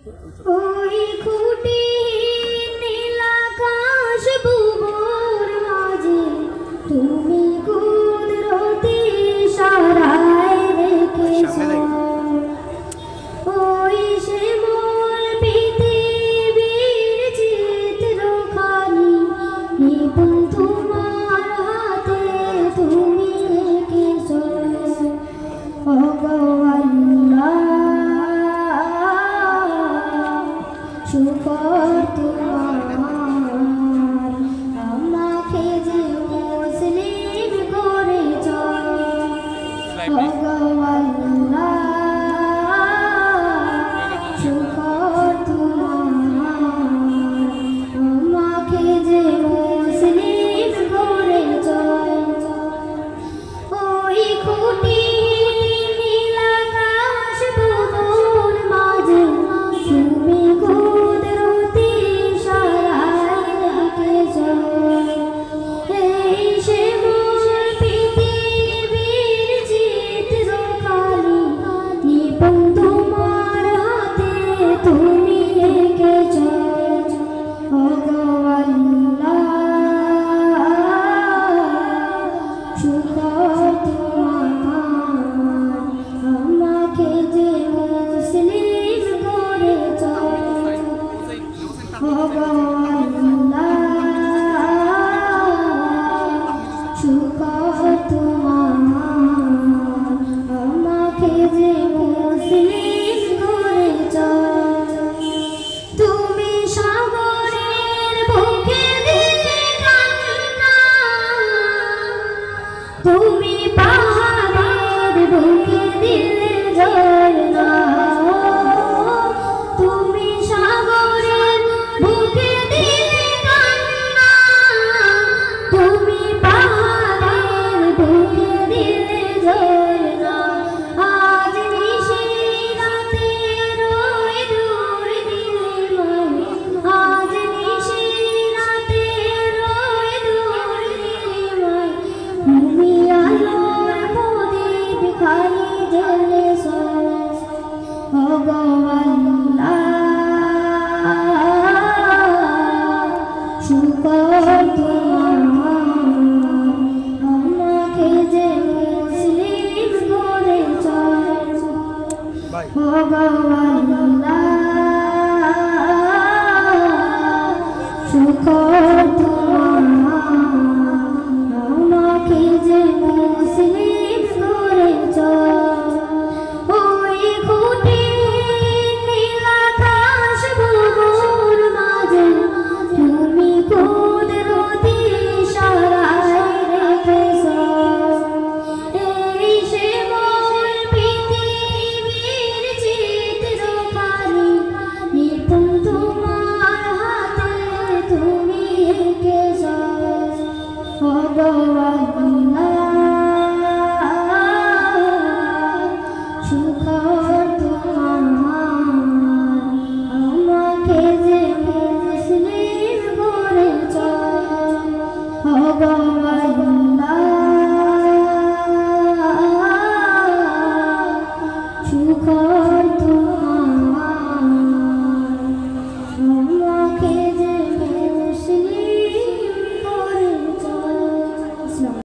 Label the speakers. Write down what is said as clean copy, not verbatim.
Speaker 1: ওই খুঁটি নীল আকাশ বুবুর মাঝে তুমি কুদরতি ইশারায় রেখেছো। ওই শ্যামল পৃথিবীর চিত্রখানি নিপুণ তোমার হাতে তুমি রেখেছো। ওগো আল্লাহ শুকর তোমার, আমাকে যে মুসলিম করেছ। ওগো আল্লাহ শুকর তোমার, আমাকে যে মুসলিম করেছ। ওই খুঁটি নীল আকাশ বুবুর মাঝে তুমি কুদরতি ইশারায় রেখেছো। এই শ্যামল পৃথিবীর চিত্রখানি নিপুণ তোমার হাতে তুমি এঁকেছো। ওগো আল্লাহ শুকর তোমার, আমাকে যে মুসলিম করেছ। ওগো আল্লাহ শুকর তোমার, আমাকে যে মুসলিম করেছ। তুমি সাগরের বুকে দিলে কান্না, তুমি পাহাড়ের বুকে দিলে ঝরনা। তুমি সাগরের বুকে দিলে কান্না, তুমি পাহাড়ের বুকে দিলে ঝরনা। আজ নিশি রাতে রোই দূর দিলে মাই, আজ নিশি রাতে রোই দূর দিলে মাই। তুমি আলোর প্রদীপ খালি জ্বলেছ। ওগো আল্লাহ